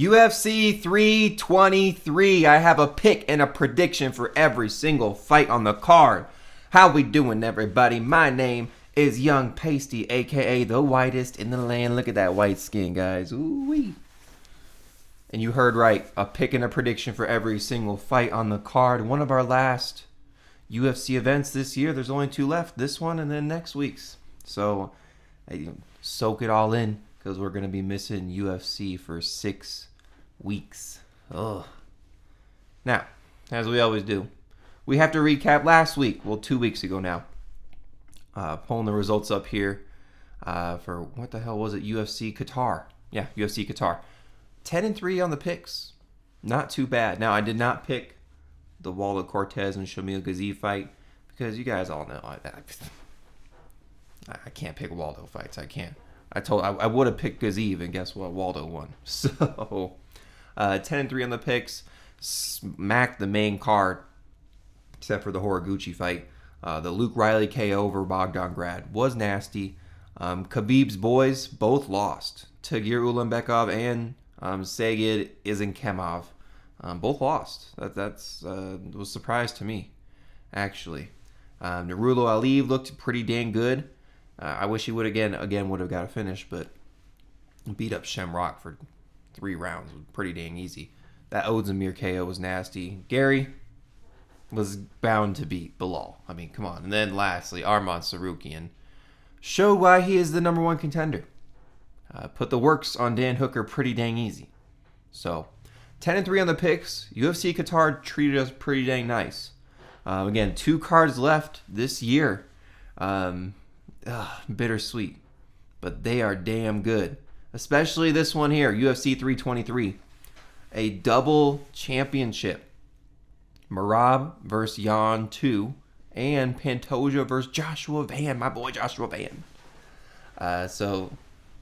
UFC 323. I have a pick and a prediction for every single fight on the card. How we doing, everybody? My name is Young Pasty, aka the whitest in the land. Look at that white skin, guys. Ooh-wee. And you heard right, a pick and a prediction for every single fight on the card. One of our last UFC events this year. There's only two left, this one and then next week's. So soak it all in, because we're going to be missing UFC for 6 weeks. Ugh. Now, as we always do, we have to recap last week. Well, 2 weeks ago now. Pulling the results up here for, what the hell was it? UFC Qatar. Yeah, UFC Qatar. 10-3 on the picks. Not too bad. Now, I did not pick the Waldo Cortez and Shamil Ghazi fight, because you guys all know I can't pick Waldo fights. I can't. I would have picked Ghazi, and guess what? Waldo won. So, 10-3 on the picks. Smacked the main card, except for the Horiguchi fight. The Luke Riley KO over Bogdangrad was nasty. Khabib's boys both lost. Tagir Ulanbekov and Sagid Izinkemov both lost. That was a surprise to me, actually. Narulo Aliyev looked pretty dang good. I wish he would have got a finish, but beat up Shamrock for 3 rounds. Pretty dang easy. That Ozdemir KO was nasty. Gary was bound to beat Bilal. I mean, come on. And then lastly, Arman Sarukian showed why he is the number 1 contender. Put the works on Dan Hooker pretty dang easy. So, 10-3 on the picks. UFC Qatar treated us pretty dang nice. Again, 2 cards left this year. Bittersweet, but they are damn good. Especially this one here, UFC 323. A double championship. Merab versus Jan 2 and Pantoja versus Joshua Van, my boy Joshua Van. So,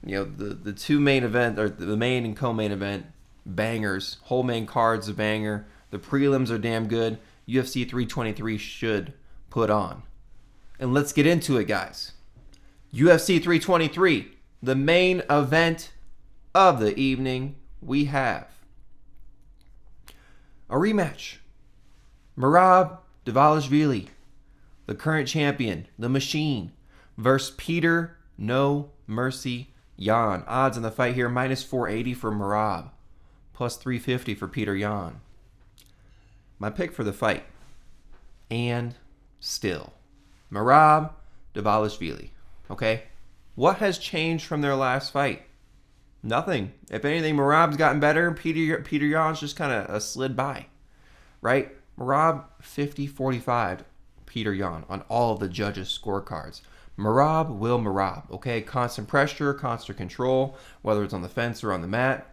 the two main event, or the main and co-main event, bangers. Whole main card's a banger. The prelims are damn good. UFC 323 should put on. And let's get into it, guys. UFC 323, the main event of the evening, we have a rematch. Merab Dvalishvili, the current champion, the machine, versus Peter No Mercy Yan. Odds on the fight here, minus 480 for Merab, plus 350 for Peter Yan. My pick for the fight, and still, Merab Dvalishvili. Okay? What has changed from their last fight? Nothing. If anything, Merab's gotten better. Peter Yan's just kind of slid by. Right? Merab 50-45. Peter Yan on all of the judges' scorecards. Merab will Merab. Okay? Constant pressure, constant control, whether it's on the fence or on the mat.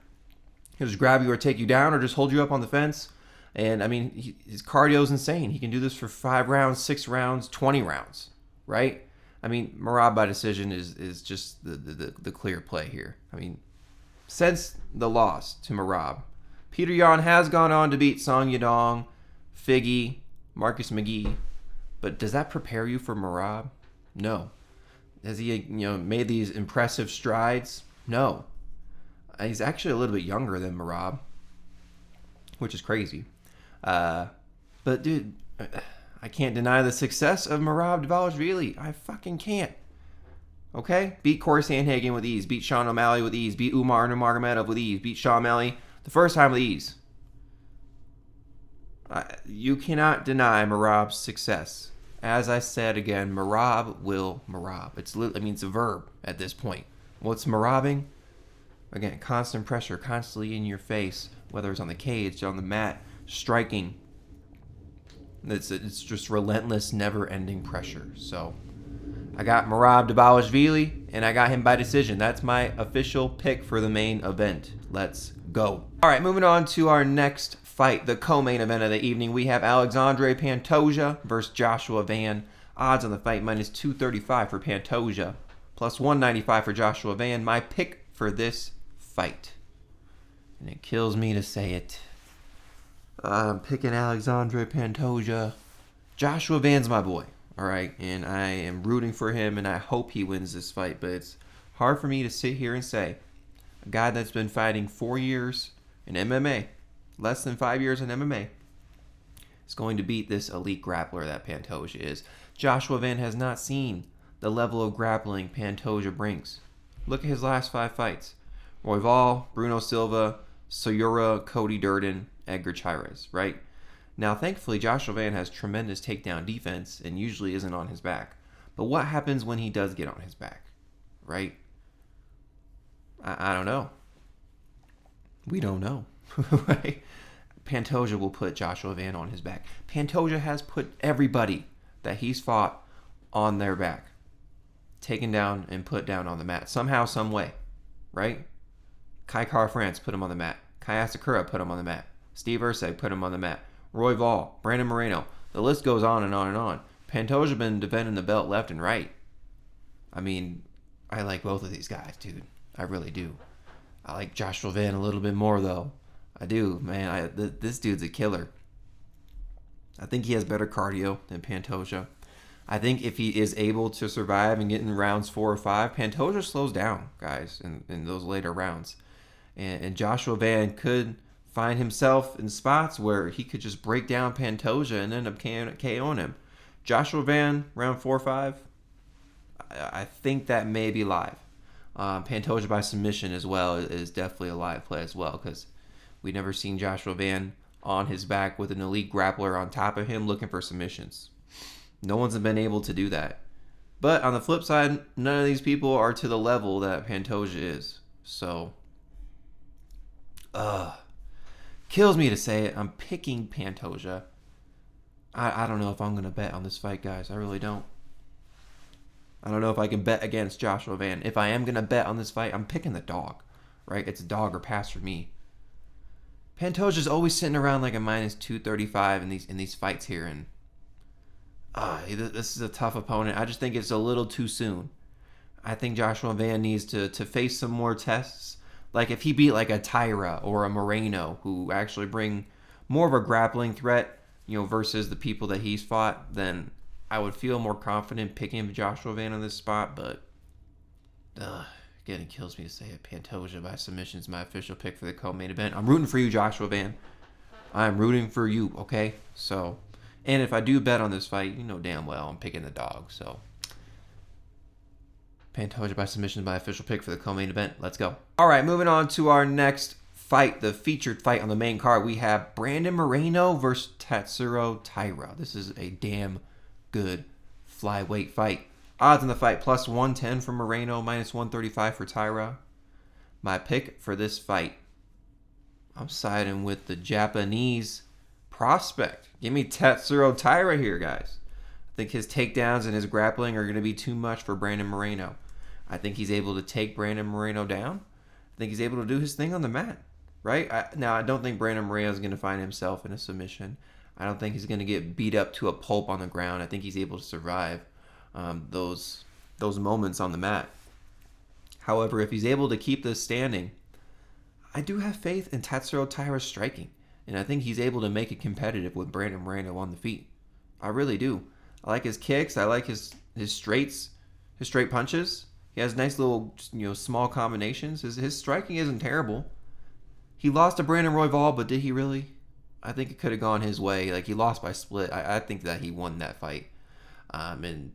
He'll just grab you or take you down or just hold you up on the fence. And, I mean, his cardio is insane. He can do this for 5 rounds, 6 rounds, 20 rounds. Right? I mean, Merab by decision is just the clear play here. I mean, since the loss to Merab, Peter Yan has gone on to beat Song Yadong, Figgy, Marcus McGee. But does that prepare you for Merab? No. Has he made these impressive strides? No. He's actually a little bit younger than Merab, which is crazy. But dude, I can't deny the success of Merab Dvalishvili. I fucking can't. Okay? Beat Corey Sandhagen with ease. Beat Sean O'Malley with ease. Beat Umar Nurmagomedov with ease. Beat Sean O'Malley the first time with ease. You cannot deny Merab's success. As I said again, Merab will Merab. It's a verb at this point. What's Merabing? Again, constant pressure, constantly in your face, whether it's on the cage, on the mat, striking. It's just relentless, never-ending pressure. So, I got Merab Dvalishvili, and I got him by decision. That's my official pick for the main event. Let's go. All right, moving on to our next fight, the co-main event of the evening. We have Alexandre Pantoja versus Joshua Van. Odds on the fight, minus 235 for Pantoja, plus 195 for Joshua Van. My pick for this fight, and it kills me to say it, I'm picking Alexandre Pantoja. Joshua Van's my boy, all right? And I am rooting for him, and I hope he wins this fight. But it's hard for me to sit here and say a guy that's been fighting 4 years in MMA, less than 5 years in MMA, is going to beat this elite grappler that Pantoja is. Joshua Van has not seen the level of grappling Pantoja brings. Look at his last 5 fights. Royval, Bruno Silva, Sayura, Cody Durden, Edgar Chairez, right? Now, thankfully, Joshua Van has tremendous takedown defense and usually isn't on his back. But what happens when he does get on his back, right? I don't know. We don't know, right? Pantoja will put Joshua Van on his back. Pantoja has put everybody that he's fought on their back, taken down and put down on the mat somehow, some way, right? Kai Kara-France put him on the mat. Kai Asakura put him on the mat. Steve Erceg put him on the mat. Royval, Brandon Moreno. The list goes on and on and on. Pantoja been defending the belt left and right. I mean, I like both of these guys, dude. I really do. I like Joshua Van a little bit more, though. I do, man. This dude's a killer. I think he has better cardio than Pantoja. I think if he is able to survive and get in rounds 4 or 5, Pantoja slows down, guys, in those later rounds. And Joshua Van could find himself in spots where he could just break down Pantoja and end up KOing him. Joshua Van, round 4 or 5, I think that may be live. Pantoja by submission as well is definitely a live play as well, because we've never seen Joshua Van on his back with an elite grappler on top of him looking for submissions. No one's been able to do that. But on the flip side, none of these people are to the level that Pantoja is. So, kills me to say it. I'm picking Pantoja. I don't know if I'm going to bet on this fight, guys. I really don't. I don't know if I can bet against Joshua Van. If I am going to bet on this fight, I'm picking the dog, right? It's a dog or pass for me. Pantoja's always sitting around like a minus 235 in these fights here, and this is a tough opponent. I just think it's a little too soon. I think Joshua Van needs to face some more tests. Like if he beat like a Taira or a Moreno, who actually bring more of a grappling threat, versus the people that he's fought, then I would feel more confident picking Joshua Van on this spot. But again, it kills me to say it. Pantoja by submission is my official pick for the co-main event. I'm rooting for you, Joshua Van. I'm rooting for you, okay? So, and if I do bet on this fight, you know damn well I'm picking the dog. So, Pantoja by submission is my official pick for the co-main event. Let's go. All right, moving on to our next fight, the featured fight on the main card. We have Brandon Moreno versus Tatsuro Taira. This is a damn good flyweight fight. Odds in the fight, plus 110 for Moreno, minus 135 for Taira. My pick for this fight, I'm siding with the Japanese prospect. Give me Tatsuro Taira here, guys. I think his takedowns and his grappling are going to be too much for Brandon Moreno. I think he's able to take Brandon Moreno down. I think he's able to do his thing on the mat, right? I don't think Brandon Moreno is going to find himself in a submission. I don't think he's going to get beat up to a pulp on the ground. I think he's able to survive those moments on the mat. However, if he's able to keep this standing, I do have faith in Tatsuro Taira's striking, and I think he's able to make it competitive with Brandon Moreno on the feet. I really do. I like his kicks. I like his straights, his straight punches. He has nice little, small combinations. His striking isn't terrible. He lost to Brandon Royval, but did he really? I think it could have gone his way. Like, he lost by split. I think that he won that fight. And,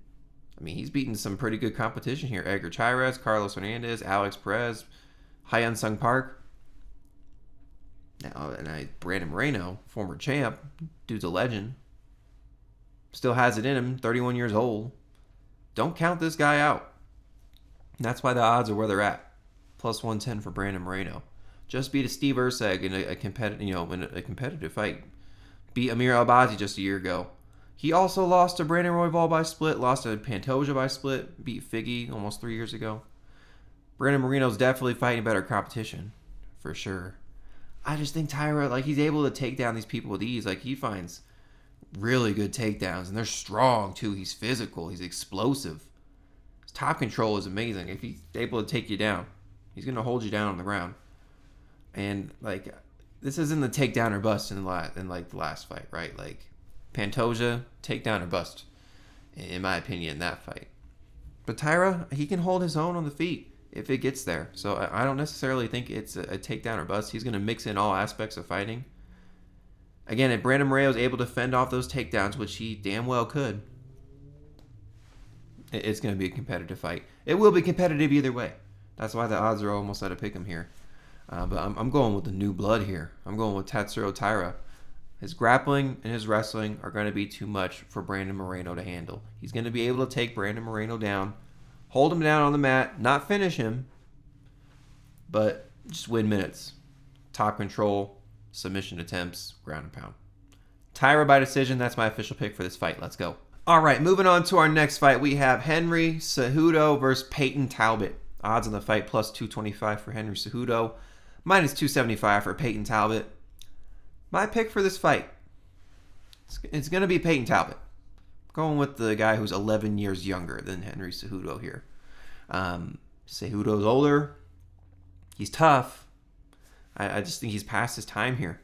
I mean, he's beaten some pretty good competition here. Edgar Chairez, Carlos Hernandez, Alex Perez, Hyun Sung Park. Now, Brandon Moreno, former champ, dude's a legend. Still has it in him, 31 years old. Don't count this guy out. And that's why the odds are where they're at. Plus 110 for Brandon Moreno. Just beat a Steve Erceg in a competitive fight. Beat Amir Albazi just a year ago. He also lost to Brandon Royval by split. Lost to Pantoja by split. Beat Figgy almost 3 years ago. Brandon Moreno's definitely fighting better competition. For sure. I just think Taira, he's able to take down these people with ease. He finds really good takedowns. And they're strong, too. He's physical. He's explosive. His top control is amazing. If he's able to take you down, he's going to hold you down on the ground. And, this isn't the takedown or bust in the last fight, right? Pantoja, takedown or bust, in my opinion, in that fight. But Taira, he can hold his own on the feet. if it gets there. So I don't necessarily think it's a takedown or bust. He's going to mix in all aspects of fighting. Again, if Brandon Moreno is able to fend off those takedowns, which he damn well could, it's going to be a competitive fight. It will be competitive either way. That's why the odds are almost at a pick 'em here. But I'm going with the new blood here. I'm going with Tatsuro Taira. His grappling and his wrestling are going to be too much for Brandon Moreno to handle. He's going to be able to take Brandon Moreno down, hold him down on the mat, not finish him, but just win minutes. Top control, submission attempts, ground and pound. Taira by decision. That's my official pick for this fight. Let's go. All right, moving on to our next fight. We have Henry Cejudo versus Peyton Talbott. Odds on the fight plus 225 for Henry Cejudo, minus 275 for Peyton Talbott. My pick for this fight, it's going to be Peyton Talbott. Going with the guy who's 11 years younger than Henry Cejudo here. Cejudo's older. He's tough. I just think he's past his time here.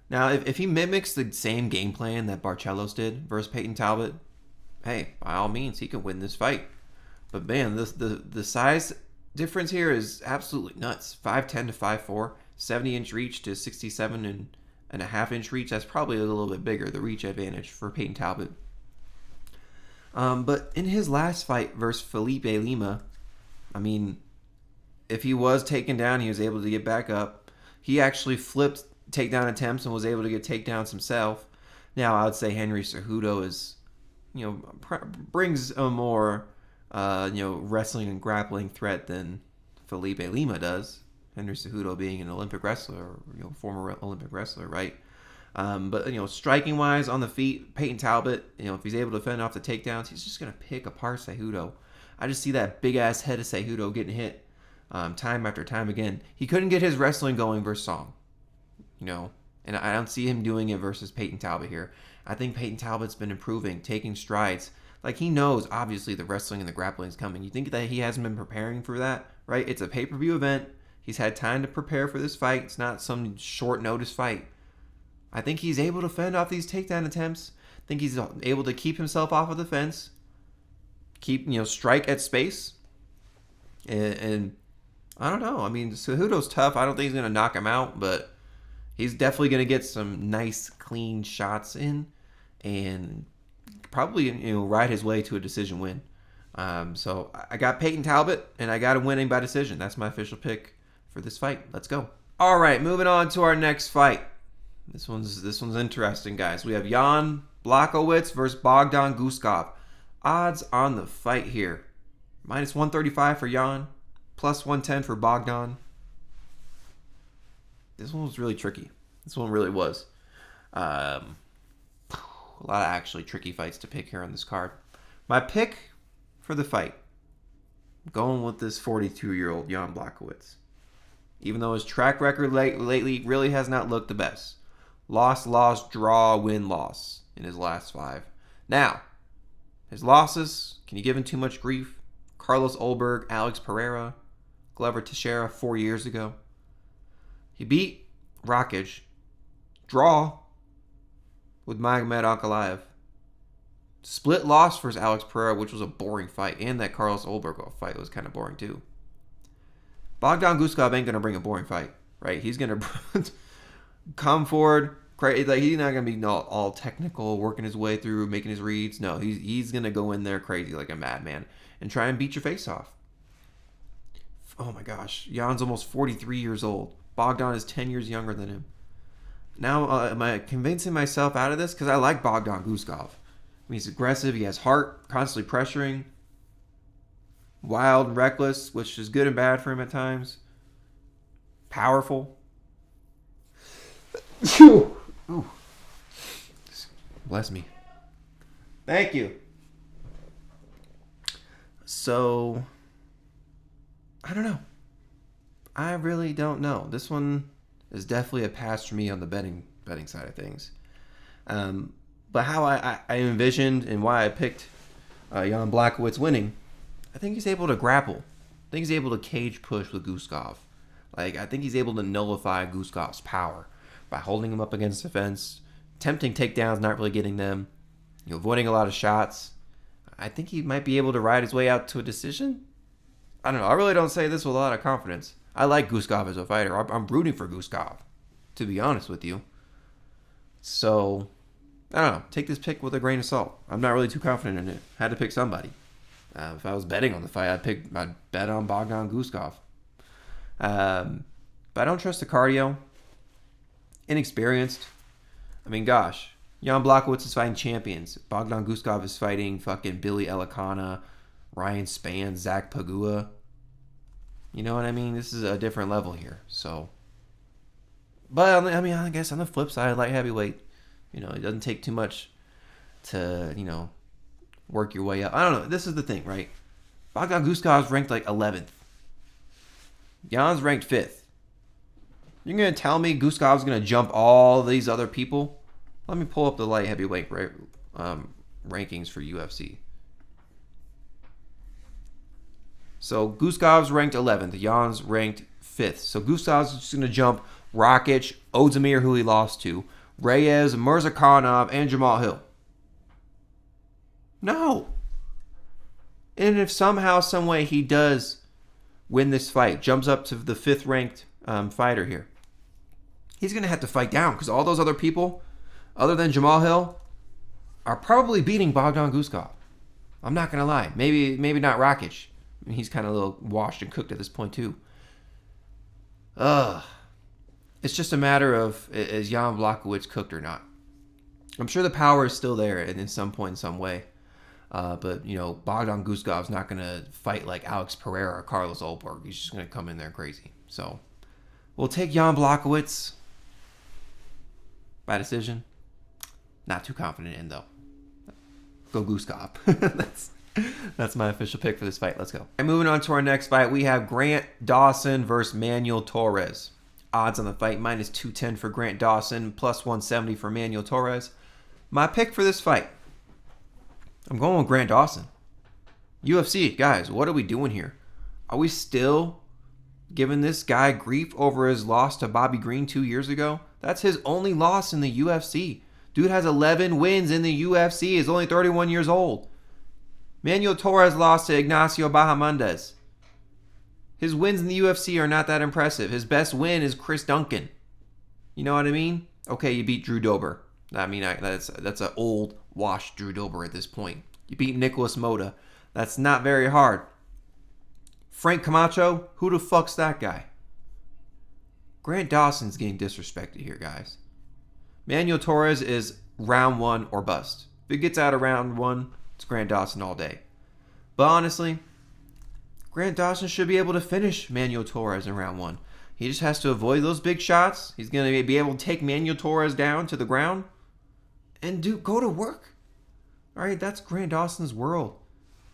Now, if he mimics the same game plan that Barcelos did versus Peyton Talbott, hey, by all means, he can win this fight. But man, the size difference here is absolutely nuts. 5'10 to 5'4, 70-inch reach to 67.5-inch reach. That's probably a little bit bigger, the reach advantage for Peyton Talbott. But in his last fight versus Felipe Lima, I mean, if he was taken down, he was able to get back up. He actually flipped takedown attempts and was able to get takedowns himself. Now, I would say Henry Cejudo is, brings a more, wrestling and grappling threat than Felipe Lima does. Henry Cejudo being an Olympic wrestler, former Olympic wrestler, right? But striking wise on the feet, Peyton Talbott, if he's able to fend off the takedowns, he's just gonna pick apart Cejudo. I just see that big ass head of Cejudo getting hit time after time again. He couldn't get his wrestling going versus Song, and I don't see him doing it versus Peyton Talbott here. I think Peyton Talbott's been improving, taking strides. Like, he knows, obviously, the wrestling and the grappling is coming. You think that he hasn't been preparing for that, right? It's a pay-per-view event. He's had time to prepare for this fight. It's not some short notice fight. I think he's able to fend off these takedown attempts. I think he's able to keep himself off of the fence. Keep, strike at space. And I don't know. I mean, Cejudo's tough. I don't think he's going to knock him out, but he's definitely going to get some nice, clean shots in and probably, ride his way to a decision win. So I got Peyton Talbott, and I got him winning by decision. That's my official pick for this fight. Let's go. All right, moving on to our next fight. This one's interesting, guys. We have Jan Blachowicz versus Bogdan Guskov. Odds on the fight here: minus 135 for Jan, plus 110 for Bogdan. This one was really tricky. This one really was. A lot of actually tricky fights to pick here on this card. My pick for the fight, I'm going with this 42-year-old Jan Blachowicz. Even though his track record lately really has not looked the best. Loss, draw, win, loss in his last 5. Now, his losses, can you give him too much grief? Carlos Ulberg, Alex Pereira, Glover Teixeira 4 years ago. He beat Rakic. Draw with Magomed Ankalaev. Split loss versus Alex Pereira, which was a boring fight. And that Carlos Ulberg fight was kind of boring too. Bogdan Guskov ain't going to bring a boring fight, right? He's going to come forward. Like, he's not going to be all technical, working his way through, making his reads. No, he's going to go in there crazy like a madman and try and beat your face off. Oh my gosh. Jan's almost 43 years old. Bogdan is 10 years younger than him. Now, am I convincing myself out of this? Because I like Bogdan Guskov. He's aggressive. He has heart, constantly pressuring. Wild and reckless, which is good and bad for him at times. Powerful. Ooh. Bless me. Thank you. So, I don't know. I really don't know. This one is definitely a pass for me on the betting side of things. But how I envisioned and why I picked Jan Blachowicz winning, I think he's able to grapple. I think he's able to cage push with Guskov. Like, I think he's able to nullify Guskov's power by holding him up against the fence, attempting takedowns, not really getting them, avoiding a lot of shots. I think he might be able to ride his way out to a decision. I don't know. I really don't say this with a lot of confidence. I like Guskov as a fighter. I'm rooting for Guskov, to be honest with you. So, I don't know. Take this pick with a grain of salt. I'm not really too confident in it. Had to pick somebody. If I was betting on the fight, I'd bet on Bogdan Guskov. But I don't trust the cardio. Inexperienced. I mean, gosh. Jan Blachowicz is fighting champions. Bogdan Guskov is fighting fucking Billy Elikana, Ryan Spann, Zach Pagua. You know what I mean? This is a different level here. So, but I mean, I guess on the flip side, light heavyweight, you know, it doesn't take too much to, you know, work your way up. I don't know. This is the thing, right? Bogdan Guskov's ranked like 11th. Jan's ranked 5th. You're going to tell me Guskov's going to jump all these other people? Let me pull up the light heavyweight rankings for UFC. So Guskov's ranked 11th. Jan's ranked 5th. So Guskov's just going to jump Rakic, Ozdemir, who he lost to, Reyes, Mirzakhanov, and Jamal Hill. No. And if somehow, some way he does win this fight, jumps up to the 5th ranked fighter here, he's going to have to fight down because all those other people, other than Jamal Hill, are probably beating Bogdan Guskov. I'm not going to lie. Maybe not Rakic. I mean, he's kind of a little washed and cooked at this point too. It's just a matter of, is Jan Blachowicz cooked or not? I'm sure the power is still there in some point, in some way. But, you know, Bogdan Guskov's not going to fight like Alex Pereira or Carlos Ulberg. He's just going to come in there crazy. So, we'll take Jan Blachowicz by decision. Not too confident in, though. Go Guskov. That's my official pick for this fight. Let's go. And moving on to our next fight, we have Grant Dawson versus Manuel Torres. Odds on the fight, minus 210 for Grant Dawson, plus 170 for Manuel Torres. My pick for this fight, I'm going with Grant Dawson. UFC, guys, what are we doing here? Are we still giving this guy grief over his loss to Bobby Green 2 years ago? That's his only loss in the UFC. Dude has 11 wins in the UFC. He's only 31 years old. Manuel Torres lost to Ignacio Bahamondes. His wins in the UFC are not that impressive. His best win is Chris Duncan. You know what I mean? Okay, you beat Drew Dober. I mean, that's an old, washed Drew Dober at this point. You beat Nicholas Mota. That's not very hard. Frank Camacho, who the fuck's that guy? Grant Dawson's getting disrespected here, guys. Manuel Torres is round 1 or bust. If it gets out of round 1, it's Grant Dawson all day. But honestly, Grant Dawson should be able to finish Manuel Torres in round 1. He just has to avoid those big shots. He's going to be able to take Manuel Torres down to the ground and go to work. All right, that's Grant Dawson's world.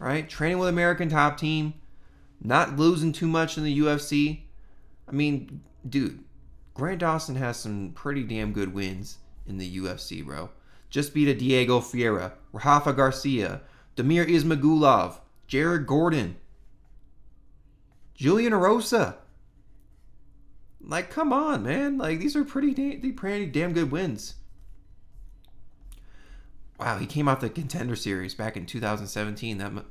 All right, training with American Top Team, not losing too much in the UFC. I mean, dude, Grant Dawson has some pretty damn good wins in the UFC, bro. Just beat a Diego Ferreira, Rafa Garcia, Damir Ismagulov, Jared Gordon, Julian Erosa. Like, come on, man. Like, these are pretty damn good wins. Wow, he came off the Contender Series back in 2017. The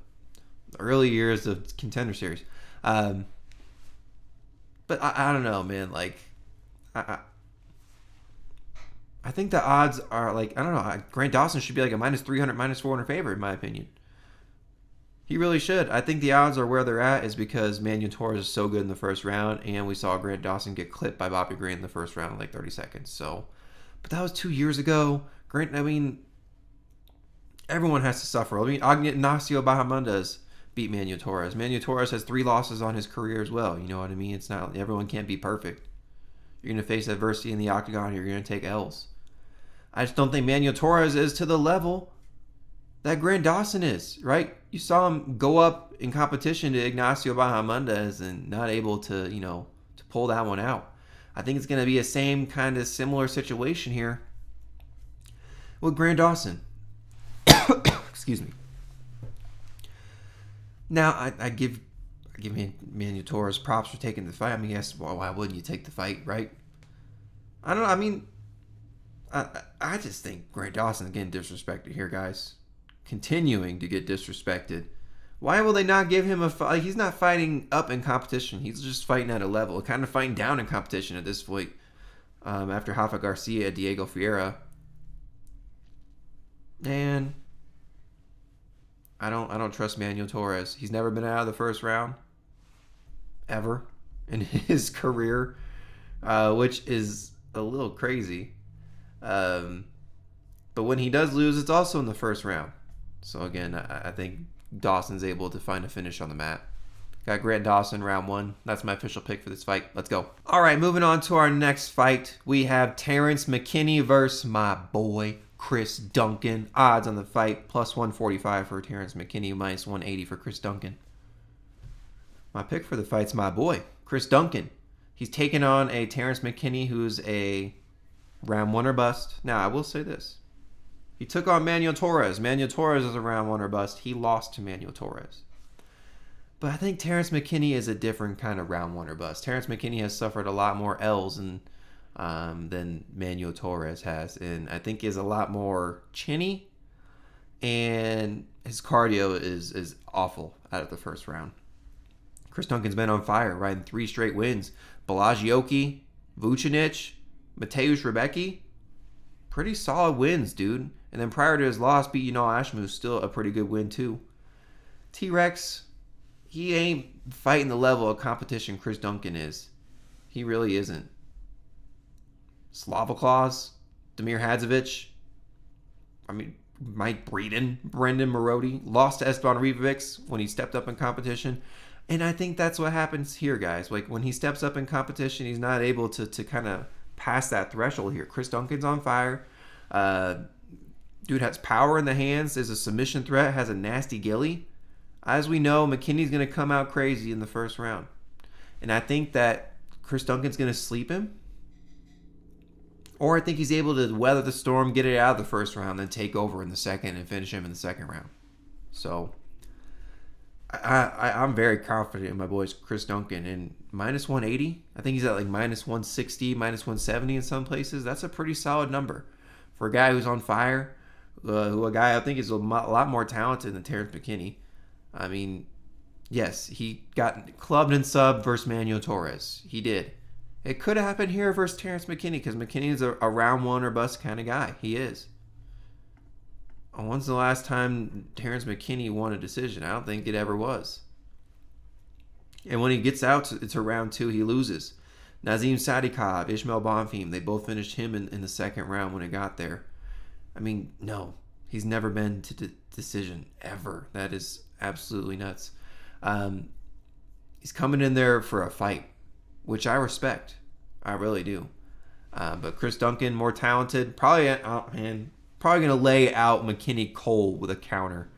early years of Contender Series. But I don't know, man. Like, I think the odds are like, I don't know. Grant Dawson should be like a minus 300, minus 400 favorite, in my opinion. He really should. I think the odds are where they're at is because Manuel Torres is so good in the first round, and we saw Grant Dawson get clipped by Bobby Green in the first round in like 30 seconds. So, but that was 2 years ago. Everyone has to suffer. Ignacio Bahamondes beat Manuel Torres. Manuel Torres has 3 losses on his career as well. You know what I mean? It's not, everyone can't be perfect. You're going to face adversity in the octagon. You're going to take L's. I just don't think Manuel Torres is to the level that Grant Dawson is, right? You saw him go up in competition to Ignacio Bahamondes and not able to, to pull that one out. I think it's going to be a same kind of similar situation here with Grant Dawson. Excuse me. Now, I give Manuel Torres props for taking the fight. I mean, yes, well, why wouldn't you take the fight, right? I don't know. I mean, I just think Grant Dawson is getting disrespected here, guys. Continuing to get disrespected Why will they not give him a fight? Like, he's not fighting up in competition. He's just fighting at a level, kind of fighting down in competition at this point. After Rafa Garcia, Diego Ferreira. And I don't trust Manuel Torres. He's never been out of the first round ever in his career, which is a little crazy. But when he does lose, it's also in the first round. So again, I think Dawson's able to find a finish on the mat. Got Grant Dawson, round 1. That's my official pick for this fight. Let's go. All right, moving on to our next fight. We have Terrence McKinney versus my boy, Chris Duncan. Odds on the fight, plus 145 for Terrence McKinney, minus 180 for Chris Duncan. My pick for the fight's my boy, Chris Duncan. He's taking on a Terrence McKinney who's a round 1 or bust. Now, I will say this. He took on Manuel Torres. Manuel Torres is a round 1 or bust. He lost to Manuel Torres. But I think Terrence McKinney is a different kind of round 1 or bust. Terrence McKinney has suffered a lot more L's than Manuel Torres has. And I think is a lot more chinny. And his cardio is awful out of the first round. Chris Duncan's been on fire, riding 3 straight wins. Blachowicz, Vucinic, Mateusz Rebecki. Pretty solid wins, dude. And then prior to his loss, beat Ünal Ashmu, still a pretty good win, too. T-Rex, he ain't fighting the level of competition Chris Duncan is. He really isn't. Slavaklaus, Damir Hadzovic, Mike Breeden, Brendan Marodi, lost to Esteban Rivovics when he stepped up in competition. And I think that's what happens here, guys. Like, when he steps up in competition, he's not able to kind of pass that threshold here. Chris Duncan's on fire. Dude has power in the hands, is a submission threat, has a nasty gilly. As we know, McKinney's going to come out crazy in the first round. And I think that Chris Duncan's going to sleep him. Or I think he's able to weather the storm, get it out of the first round, then take over in the second and finish him in the second round. So I'm very confident in my boy Chris Duncan. And minus 180, I think he's at like minus 160, minus 170 in some places. That's a pretty solid number for a guy who's on fire. A guy I think is a lot more talented than Terrence McKinney. I mean, yes, he got clubbed and subbed versus Manuel Torres. He did. It could have happened here versus Terrence McKinney because McKinney is a round 1 or bust kind of guy. He is. When's the last time Terrence McKinney won a decision? I don't think it ever was. And when he gets out to round 2, he loses. Nazim Sadykhov, Ismail Bonfim, they both finished him in the second round when it got there. I mean, no. He's never been to decision, ever. That is absolutely nuts. He's coming in there for a fight, which I respect. I really do. But Chris Duncan, more talented, probably going to lay out McKinney cold with a counter.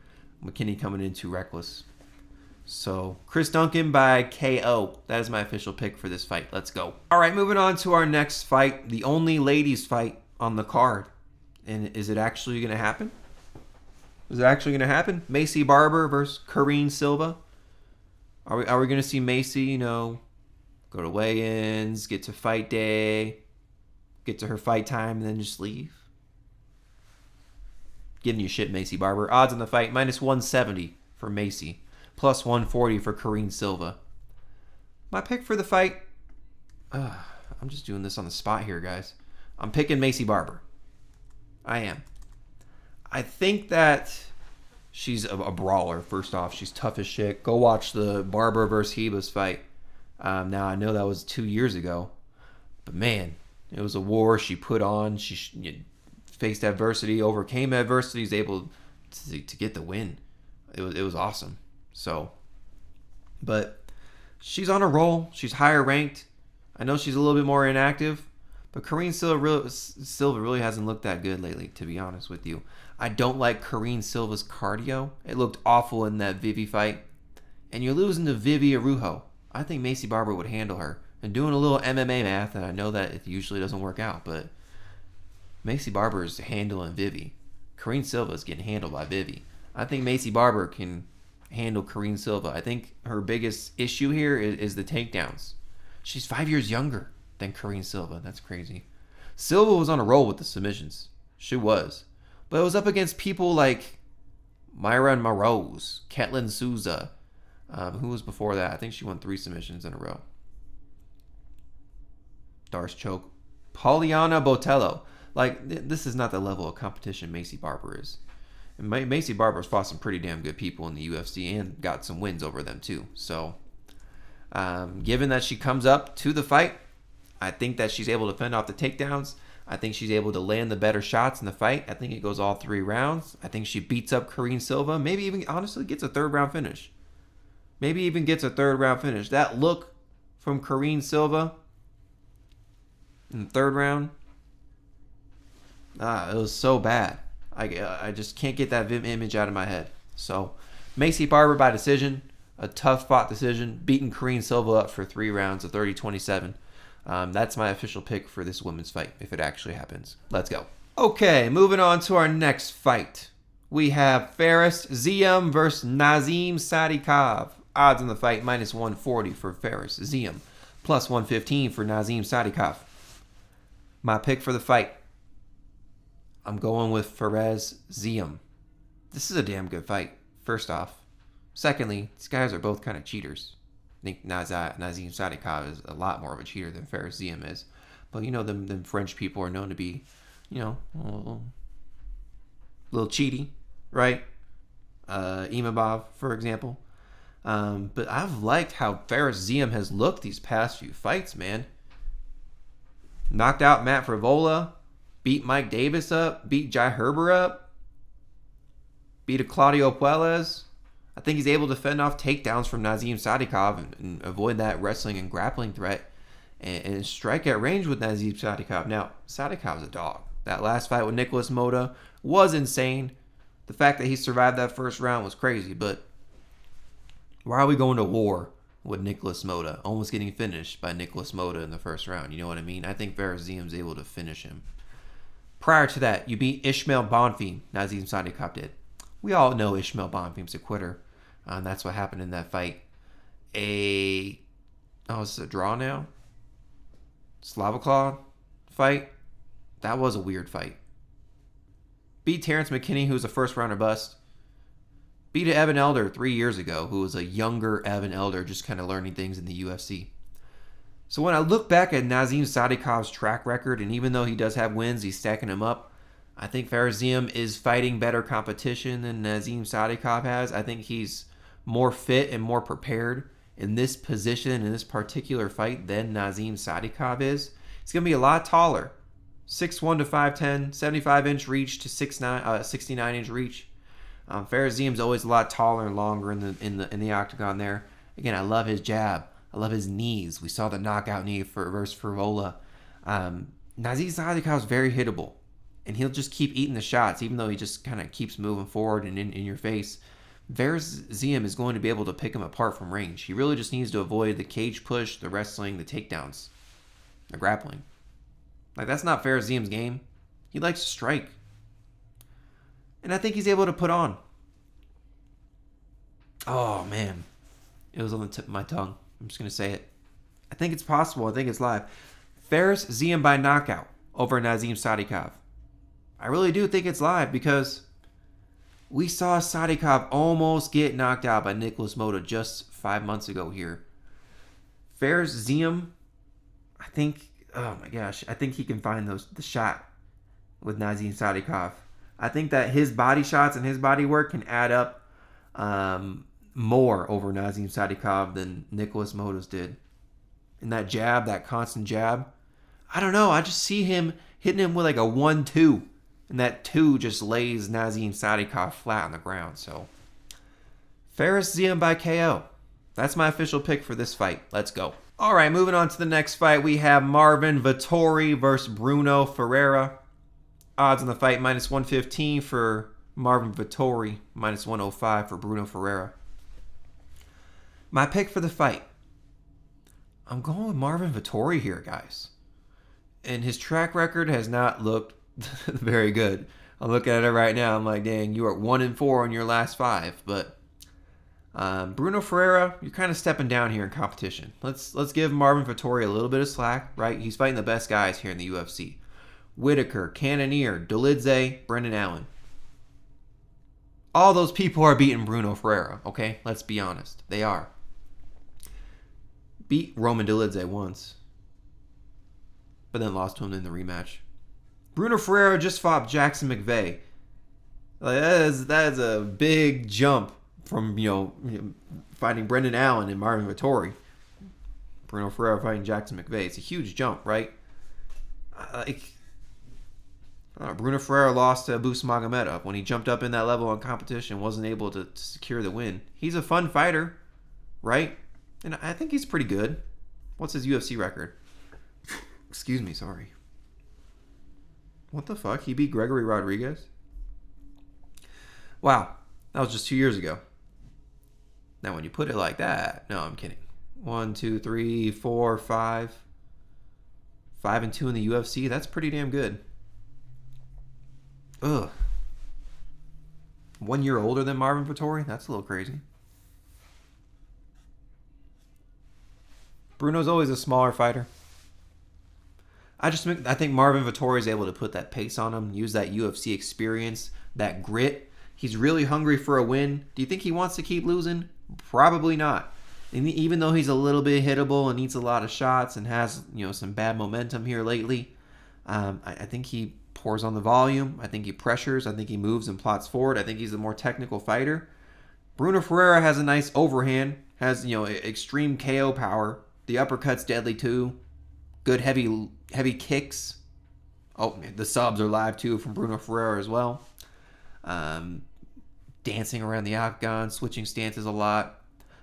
McKinney coming in too reckless. So, Chris Duncan by KO. That is my official pick for this fight. Let's go. All right, moving on to our next fight. The only ladies fight on the card. And is it actually going to happen? Is it actually going to happen? Macy Barber versus Karine Silva. Are we going to see Macy, go to weigh-ins, get to fight day, get to her fight time, and then just leave? Giving you shit, Macy Barber. Odds on the fight, minus 170 for Macy. Plus 140 for Karine Silva. My pick for the fight, I'm just doing this on the spot here, guys. I'm picking Macy Barber. I am. I think that she's a brawler, first off. She's tough as shit. Go watch the Barber versus Hebus fight. Now, I know that was 2 years ago. But, man, it was a war she put on. She faced adversity, overcame adversity, was able to get the win. It was awesome. So, but she's on a roll. She's higher ranked. I know she's a little bit more inactive. But Karine Silva really hasn't looked that good lately, to be honest with you. I don't like Karine Silva's cardio. It looked awful in that Vivi fight. And you're losing to Vivi Araujo. I think Macy Barber would handle her. And doing a little MMA math, and I know that it usually doesn't work out, but Macy Barber is handling Vivi. Karine Silva is getting handled by Vivi. I think Macy Barber can handle Karine Silva. I think her biggest issue here is the takedowns. She's 5 years younger than Karine Silva. That's crazy. Silva was on a roll with the submissions. She was. But it was up against people like Myron Moroz, Ketlin Souza. Who was before that? I think she won 3 submissions in a row. Darce choke. Poliana Botello. Like, this is not the level of competition Macy Barber is. And Macy Barber's fought some pretty damn good people in the UFC and got some wins over them too. So, given that she comes up to the fight, I think that she's able to fend off the takedowns. I think she's able to land the better shots in the fight. I think it goes all 3 rounds. I think she beats up Karine Silva. Maybe even, honestly, gets a 3rd round finish. Maybe even gets a 3rd round finish. That look from Karine Silva in the 3rd round, it was so bad. I just can't get that image out of my head. So, Macy Barber by decision, a tough fought decision, beating Karine Silva up for 3 rounds of 30-27. That's my official pick for this women's fight, if it actually happens. Let's go. Okay, moving on to our next fight. We have Fares Ziam versus Nazim Sadykhov. Odds on the fight, -140 for Fares Ziam, +115 for Nazim Sadykhov. My pick for the fight, I'm going with Fares Ziam. This is a damn good fight, first off. Secondly, these guys are both kind of cheaters. I think Nazim Sadykhov is a lot more of a cheater than Fares Ziam is. But, you know, them French people are known to be, you know, a little cheaty, right? Imabov, for example. But I've liked how Fares Ziam has looked these past few fights, man. Knocked out Matt Frivola, beat Mike Davis up, beat Jai Herber up, beat a Claudio Puelles. I think he's able to fend off takedowns from Nazim Sadykhov and avoid that wrestling and grappling threat and strike at range with Nazim Sadykhov. Now, Sadykhov's a dog. That last fight with Nicholas Mota was insane. The fact that he survived that first round was crazy, but why are we going to war with Nicholas Mota, almost getting finished by Nicholas Mota in the first round? You know what I mean? I think Fares Ziam's able to finish him. Prior to that, you beat Ismail Bonfim, Nazim Sadykhov did. We all know Ismail Bonfim's a quitter. That's what happened in that fight. It's a draw now? Slavoclaw fight? That was a weird fight. Beat Terrence McKinney, who was a first rounder bust. Beat Evan Elder 3 years ago, who was a younger Evan Elder, just kind of learning things in the UFC. So when I look back at Nazim Sadykhov's track record, and even though he does have wins, he's stacking them up, I think Fares Ziam is fighting better competition than Nazim Sadykhov has. I think he's more fit and more prepared in this position, in this particular fight, than Nazim Sadykhov is. He's going to be a lot taller. 6'1 to 5'10", 75-inch reach to 69-inch reach. Fares Ziam's always a lot taller and longer in the octagon there. Again, I love his jab. I love his knees. We saw the knockout knee versus Frivola. Nazim Sadykhov's very hittable, and he'll just keep eating the shots, even though he just kind of keeps moving forward and in your face. Fares Ziam is going to be able to pick him apart from range. He really just needs to avoid the cage push, the wrestling, the takedowns, the grappling. Like, that's not Fares Ziam's game. He likes to strike. And I think he's able to put on. Oh, man. It was on the tip of my tongue. I'm just going to say it. I think it's possible. I think it's live. Fares Ziam by knockout over Nazim Sadykhov. I really do think it's live because we saw Sadykhov almost get knocked out by Nicholas Mota just 5 months ago here. Fares Ziam, I think, oh my gosh, I think he can find the shot with Nazim Sadykhov. I think that his body shots and his body work can add up more over Nazim Sadykhov than Nicholas Mota's did. And that jab, that constant jab, I don't know. I just see him hitting him with like a 1-2. And that 2 just lays Nazim Sadykhov flat on the ground. So, Fares Ziam by KO. That's my official pick for this fight. Let's go. All right, moving on to the next fight. We have Marvin Vettori versus Bruno Ferreira. Odds on the fight, -115 for Marvin Vettori, -105 for Bruno Ferreira. My pick for the fight, I'm going with Marvin Vettori here, guys. And his track record has not looked very good. I'm looking at it right now. I'm like, dang, you are 1-4 in your last 5. But Bruno Ferreira, you're kind of stepping down here in competition. Let's give Marvin Vettori a little bit of slack, right? He's fighting the best guys here in the UFC. Whitaker, Cannonier, Dolidze, Brendan Allen. All those people are beating Bruno Ferreira, okay? Let's be honest. They are. Beat Roman Dolidze once, but then lost to him in the rematch. Bruno Ferreira just fought Jackson McVeigh. Like, that is a big jump from, fighting Brendan Allen and Marvin Vettori. Bruno Ferreira fighting Jackson McVeigh. It's a huge jump, right? Bruno Ferreira lost to Abu Magomedov when he jumped up in that level of competition, wasn't able to secure the win. He's a fun fighter, right? And I think he's pretty good. What's his UFC record? Excuse me, sorry. What the fuck? He beat Gregory Rodriguez? Wow, that was just 2 years ago. Now, when you put it like that, no, I'm kidding. 1, 2, 3, 4, 5. 5-2 in the UFC. That's pretty damn good. Ugh. 1 year older than Marvin Vettori? That's a little crazy. Bruno's always a smaller fighter. I think Marvin Vettori is able to put that pace on him, use that UFC experience, that grit. He's really hungry for a win. Do you think he wants to keep losing? Probably not. And even though he's a little bit hittable and needs a lot of shots and has some bad momentum here lately, I think he pours on the volume. I think he pressures. I think he moves and plots forward. I think he's a more technical fighter. Bruno Ferreira has a nice overhand, has extreme KO power. The uppercut's deadly too. Good heavy kicks. Oh, the subs are live too from Bruno Ferreira as well. Dancing around the octagon, switching stances a lot.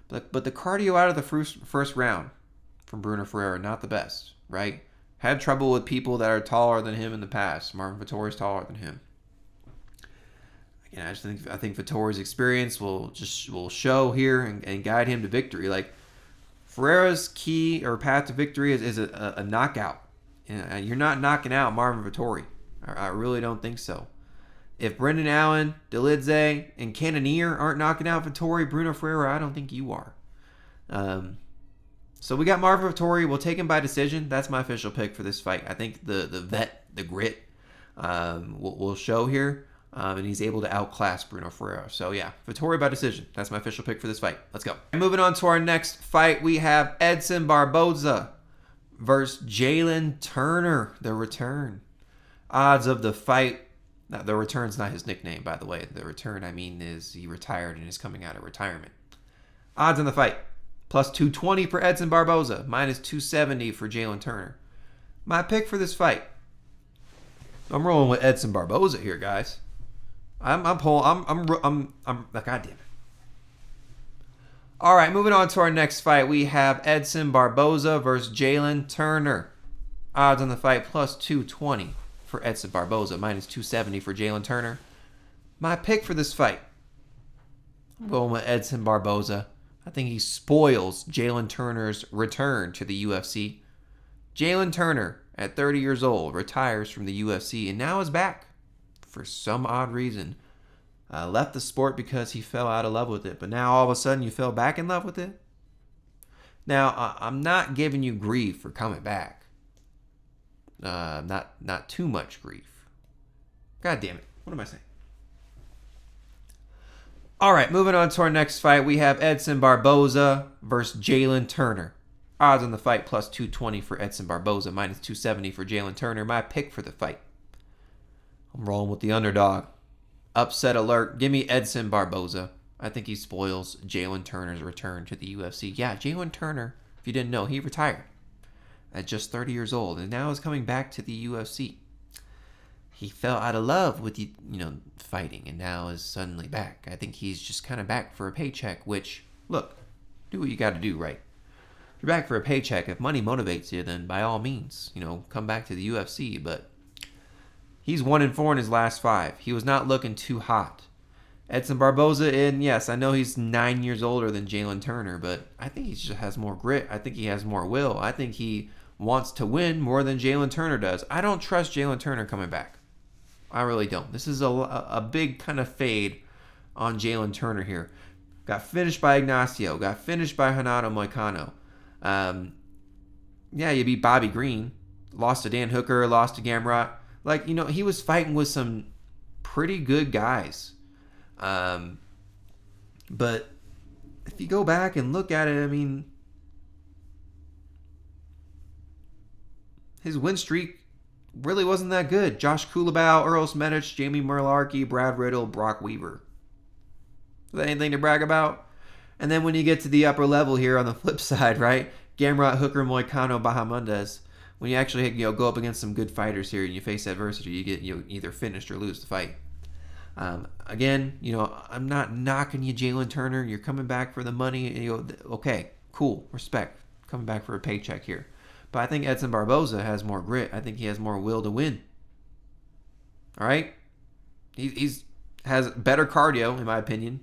But the cardio out of the first round from Bruno Ferreira, not the best, right? Had trouble with people that are taller than him in the past. Marvin Vettori's taller than him. Again, I think Vettori's experience will show here and guide him to victory. Like, Ferreira's key or path to victory is a knockout. You're not knocking out Marvin Vettori. I really don't think so. If Brendan Allen, Dolidze, and Cannonier aren't knocking out Vettori, Bruno Ferreira, I don't think you are. So we got Marvin Vettori. We'll take him by decision. That's my official pick for this fight. I think the grit will show here. And he's able to outclass Bruno Ferreira. So yeah, Vettori by decision. That's my official pick for this fight. Let's go. Moving on to our next fight, we have Edson Barboza versus Jalen Turner. The return. Odds of the fight. Now, the return's not his nickname, by the way. The return, is he retired and is coming out of retirement. Odds on the fight. Plus 220 for Edson Barboza. Minus 270 for Jalen Turner. My pick for this fight. I'm rolling with Edson Barboza here, guys. God damn it. All right, moving on to our next fight. We have Edson Barboza versus Jalen Turner. Odds on the fight plus 220 for Edson Barboza, minus 270 for Jalen Turner. My pick for this fight. I'm going with Edson Barboza. I think he spoils Jalen Turner's return to the UFC. Jalen Turner, at 30 years old, retires from the UFC and now is back. For some odd reason, left the sport because he fell out of love with it. But now all of a sudden you fell back in love with it? Now, I'm not giving you grief for coming back. Not too much grief. God damn it. What am I saying? All right, moving on to our next fight. We have Edson Barboza versus Jalen Turner. Odds on the fight plus 220 for Edson Barboza, minus 270 for Jalen Turner. My pick for the fight. I'm rolling with the underdog. Upset alert. Give me Edson Barboza. I think he spoils Jalen Turner's return to the UFC. Yeah, Jalen Turner, if you didn't know, he retired at just 30 years old and now is coming back to the UFC. He fell out of love with fighting and now is suddenly back. I think he's just kind of back for a paycheck, which, look, do what you got to do, right? If you're back for a paycheck, if money motivates you, then by all means, come back to the UFC, but he's 1-4 in his last 5. He was not looking too hot. Edson Barboza, and yes, I know he's 9 years older than Jalen Turner, but I think he just has more grit. I think he has more will. I think he wants to win more than Jalen Turner does. I don't trust Jalen Turner coming back. I really don't. This is a big kind of fade on Jalen Turner here. Got finished by Ignacio. Got finished by Renato Moicano. You beat Bobby Green. Lost to Dan Hooker. Lost to Gamrot. He was fighting with some pretty good guys. But if you go back and look at it, I mean, his win streak really wasn't that good. Josh Kulabau, Earl Smedich, Jamie Merlarkey, Brad Riddle, Brock Weaver. Is that anything to brag about? And then when you get to the upper level here on the flip side, right? Gamrot, Hooker, Moicano, Bahamondes. When you actually go up against some good fighters here and you face adversity, you get either finished or lose the fight. Again, I'm not knocking you, Jalen Turner. You're coming back for the money. Okay, cool, respect. Coming back for a paycheck here. But I think Edson Barboza has more grit. I think he has more will to win. All right? He's has better cardio, in my opinion.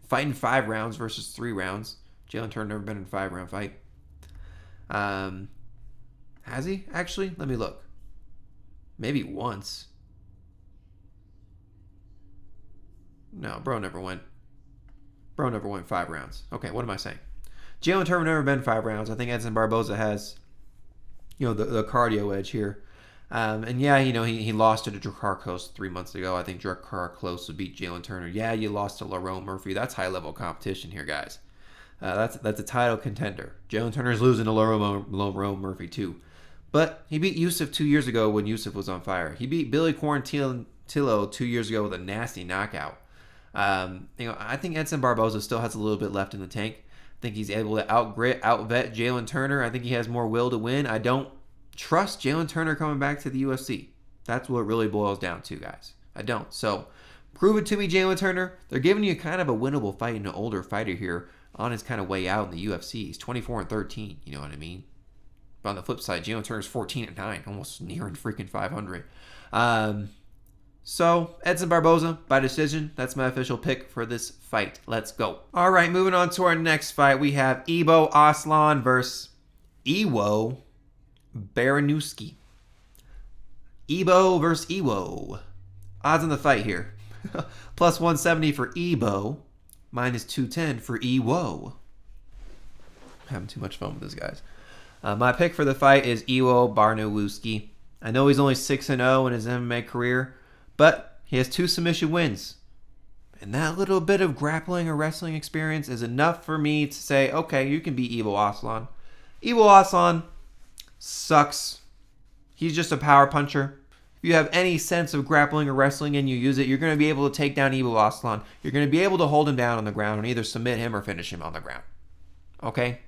Fighting 5 rounds versus 3 rounds. Jalen Turner never been in a 5-round fight. Has he? Actually, let me look. Maybe once. No, bro never went 5 rounds. Okay, what am I saying? Jalen Turner never been 5 rounds. I think Edson Barboza has, the cardio edge here. And yeah, he lost to Drakkar Klose 3 months ago. I think Drakkar Klose would beat Jalen Turner. Yeah, you lost to Lerone Murphy. That's high-level competition here, guys. That's a title contender. Jalen Turner's losing to Lerone Murphy, too. But he beat Yusuf 2 years ago when Yusuf was on fire. He beat Billy Quarantillo 2 years ago with a nasty knockout. I think Edson Barboza still has a little bit left in the tank. I think he's able to outvet Jalen Turner. I think he has more will to win. I don't trust Jalen Turner coming back to the UFC. That's what it really boils down to, guys. I don't. So, prove it to me, Jalen Turner. They're giving you kind of a winnable fight in an older fighter here on his kind of way out in the UFC. He's 24-13, you know what I mean? But on the flip side, Jalen Turner's 14-9, almost nearing freaking 500. So, Edson Barboza, by decision. That's my official pick for this fight. Let's go. All right, moving on to our next fight. We have Ivo Aslan versus Iwo Baranowski. Ibo versus Iwo. Odds on the fight here. Plus 170 for Ibo. Minus 210 for Iwo. I'm having too much fun with this, guys. My pick for the fight is Iwo Baranowski. I know he's only 6-0 in his MMA career, but he has 2 submission wins. And that little bit of grappling or wrestling experience is enough for me to say, okay, you can beat Ivo Aslan. Ivo Aslan sucks. He's just a power puncher. If you have any sense of grappling or wrestling and you use it, you're going to be able to take down Ivo Aslan. You're going to be able to hold him down on the ground and either submit him or finish him on the ground. Okay?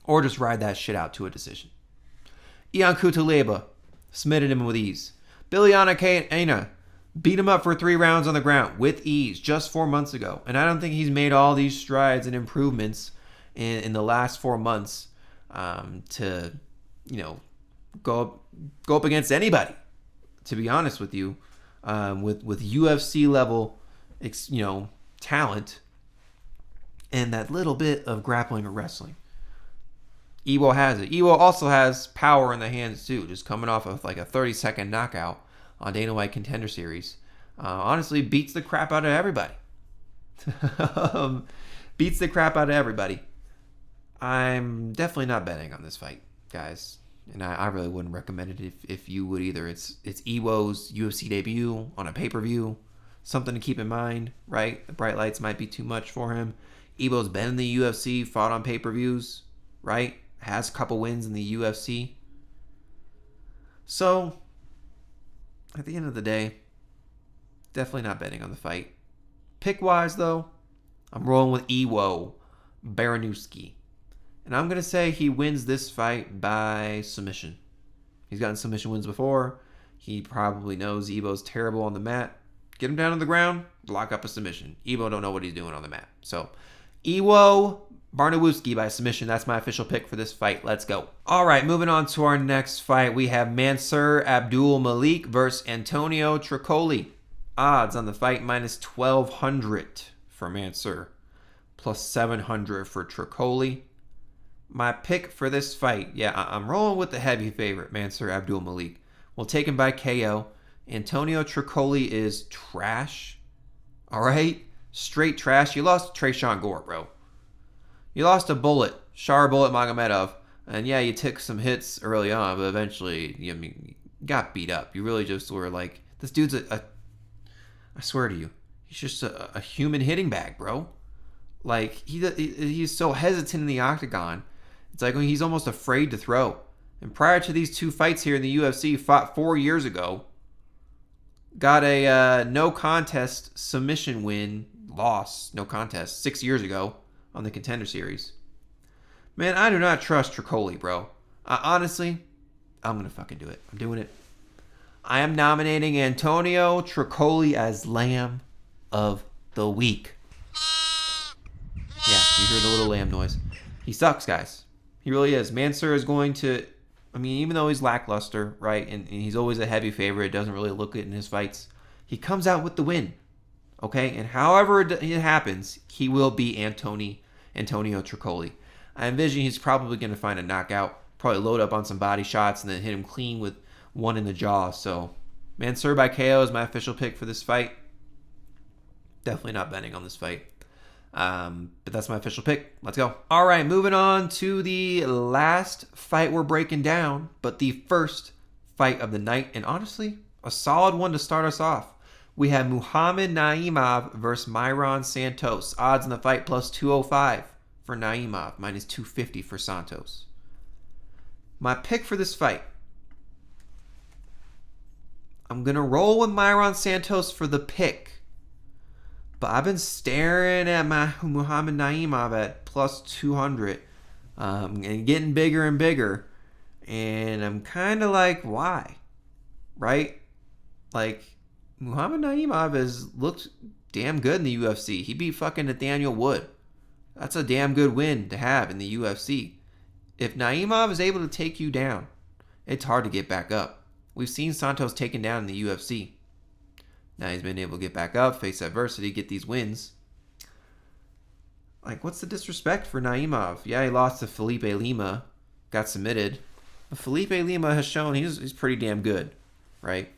Or just ride that shit out to a decision. Ian Kutaleba submitted him with ease. Biljana Kaina beat him up for 3 rounds on the ground with ease just 4 months ago. And I don't think he's made all these strides and improvements in the last 4 months to, go up against anybody, to be honest with you, with UFC level, talent and that little bit of grappling or wrestling. Iwo has it. Iwo also has power in the hands too, just coming off of like a 30-second knockout on Dana White Contender Series. Honestly, beats the crap out of everybody. Beats the crap out of everybody. I'm definitely not betting on this fight, guys. And I really wouldn't recommend it if you would either. It's Iwo's UFC debut on a pay-per-view. Something to keep in mind, right? The bright lights might be too much for him. Iwo's been in the UFC, fought on pay-per-views, right? Has a couple wins in the UFC. So, at the end of the day, definitely not betting on the fight. Pick-wise, though, I'm rolling with Iwo Baranowski. And I'm going to say he wins this fight by submission. He's gotten submission wins before. He probably knows Iwo's terrible on the mat. Get him down on the ground, lock up a submission. Iwo don't know what he's doing on the mat. So, Iwo Baranowski by submission. That's my official pick for this fight. Let's go. All right, moving on to our next fight. We have Mansur Abdul Malik versus Antonio Trocoli. Odds on the fight minus 1,200 for Mansur. Plus 700 for Trocoli. My pick for this fight, I'm rolling with the heavy favorite, Mansur Abdul Malik. We'll take him by KO. Antonio Trocoli is trash. All right? Straight trash. You lost to Tresean Gore, bro. You lost a bullet, Shar Bullet Magomedov. And yeah, you took some hits early on, but eventually you got beat up. You really just were like, this dude's I swear to you, He's just a human hitting bag, bro. Like, he's so hesitant in the octagon. It's like he's almost afraid to throw. And prior to these two fights here in the UFC, fought 4 years ago. Got a no contest submission win, loss, no contest, 6 years ago on the Contender Series. Man, I do not trust Trocoli, bro. Honestly, I'm going to fucking do it. I'm doing it. I am nominating Antonio Trocoli as Lamb of the Week. Yeah, you hear the little lamb noise. He sucks, guys. He really is. Mansur is going to... I mean, even though he's lackluster, right, and he's always a heavy favorite, doesn't really look it in his fights, he comes out with the win, okay? And however it happens, he will be Antonio Trocoli. I envision he's probably going to find a knockout, probably load up on some body shots, and then hit him clean with one in the jaw. So, Mansur by KO is my official pick for this fight. Definitely not betting on this fight. But that's my official pick. Let's go. All right, moving on to the last fight we're breaking down, but the first fight of the night, and honestly, a solid one to start us off. We have Muhammad Naimov versus Myron Santos. Odds in the fight plus 205 for Naimov, minus 250 for Santos. My pick for this fight, I'm going to roll with Myron Santos for the pick. But I've been staring at my Muhammad Naimov at plus 200 and getting bigger and bigger. And I'm kind of like, why? Right? Like, Muhammad Naimov has looked damn good in the UFC. He beat fucking Nathaniel Wood. That's a damn good win to have in the UFC. If Naimov is able to take you down, it's hard to get back up. We've seen Santos taken down in the UFC. Now he's been able to get back up, face adversity, get these wins. Like, what's the disrespect for Naimov? Yeah, he lost to Felipe Lima, got submitted. But Felipe Lima has shown he's pretty damn good, right?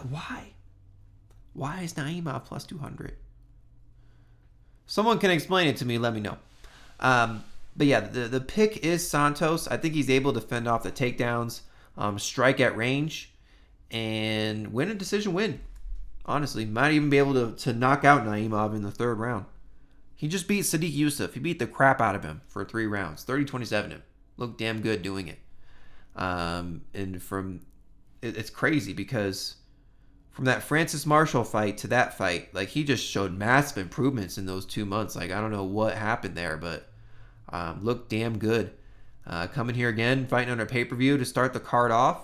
Why? Why is Naimov plus 200? Someone can explain it to me, let me know. But yeah, the pick is Santos. I think he's able to fend off the takedowns, strike at range, and win a decision win. Honestly, might even be able to knock out Naimov in the third round. He just beat Sadiq Yusuff. He beat the crap out of him for 3 rounds. 30-27 him. Looked damn good doing it. It's crazy because from that Francis Marshall fight to that fight, like, he just showed massive improvements in those 2 months. Like, I don't know what happened there, but looked damn good. Coming here again, fighting on a pay-per-view to start the card off.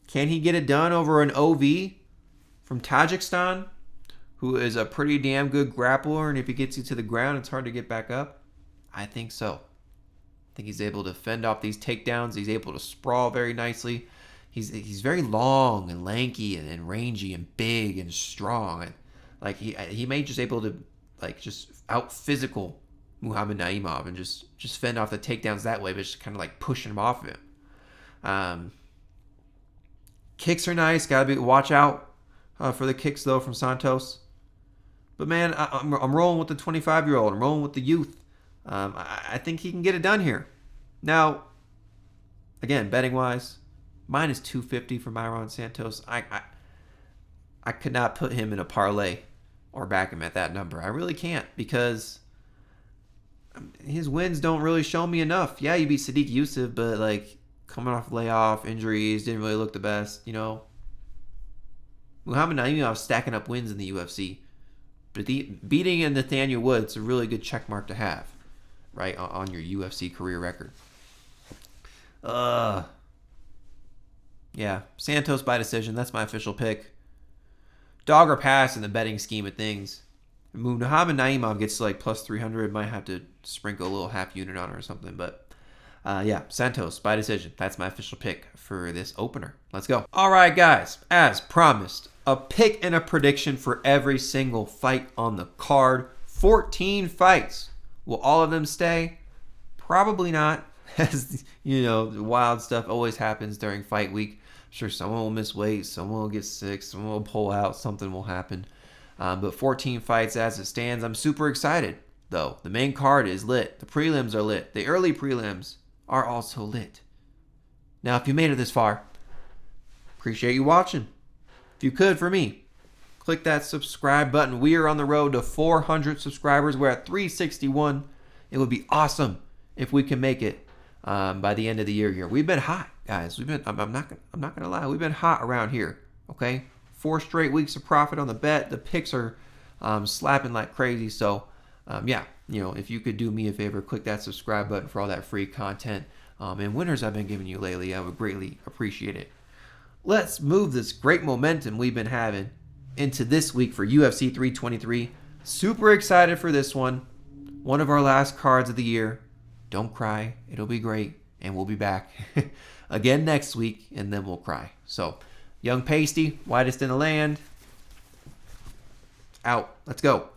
Can he get it done over an OV from Tajikistan, who is a pretty damn good grappler, and if he gets you to the ground, it's hard to get back up? I think so. I think he's able to fend off these takedowns. He's able to sprawl very nicely. He's very long and lanky and rangy and big and strong. And like he may just able to like just out physical Muhammad Naimov and just fend off the takedowns that way, but just kind of like pushing him off of him. Kicks are nice. Gotta watch out for the kicks though from Santos. But man, I'm rolling with the 25-year-old. I'm rolling with the youth. I think he can get it done here. Now, again, betting wise, minus 250 for Myron Santos. I could not put him in a parlay or back him at that number. I really can't because his wins don't really show me enough. Yeah, you beat Sadiq Yusuff, but like coming off layoff, injuries, didn't really look the best, you know. Muhammad Naimov stacking up wins in the UFC. But beating Nathaniel Wood, it's a really good check mark to have, right, on your UFC career record. Yeah, Santos by decision. That's my official pick. Dog or pass in the betting scheme of things. Muhammad Naimov gets to like plus 300. Might have to sprinkle a little half unit on it or something. But yeah, Santos by decision. That's my official pick for this opener. Let's go. All right, guys. As promised, a pick and a prediction for every single fight on the card. 14 fights. Will all of them stay? Probably not. As you know, wild stuff always happens during fight week. I'm sure someone will miss weight, someone will get sick, someone will pull out, something will happen. But 14 fights as it stands. I'm super excited, though. The main card is lit. The prelims are lit. The early prelims are also lit. Now, if you made it this far, appreciate you watching. If you could, for me, click that subscribe button. We are on the road to 400 subscribers. We're at 361. It would be awesome if we can make it by the end of the year here. We've been hot, guys. I'm not gonna lie. We've been hot around here. Okay, 4 straight weeks of profit on the bet. The picks are slapping like crazy. So yeah, if you could do me a favor, click that subscribe button for all that free content and winners I've been giving you lately. I would greatly appreciate it. Let's move this great momentum we've been having into this week for UFC 323. Super excited for this one. One of our last cards of the year. Don't cry. It'll be great. And we'll be back again next week, and then we'll cry. So, Young Pasty, whitest in the land. Out. Let's go.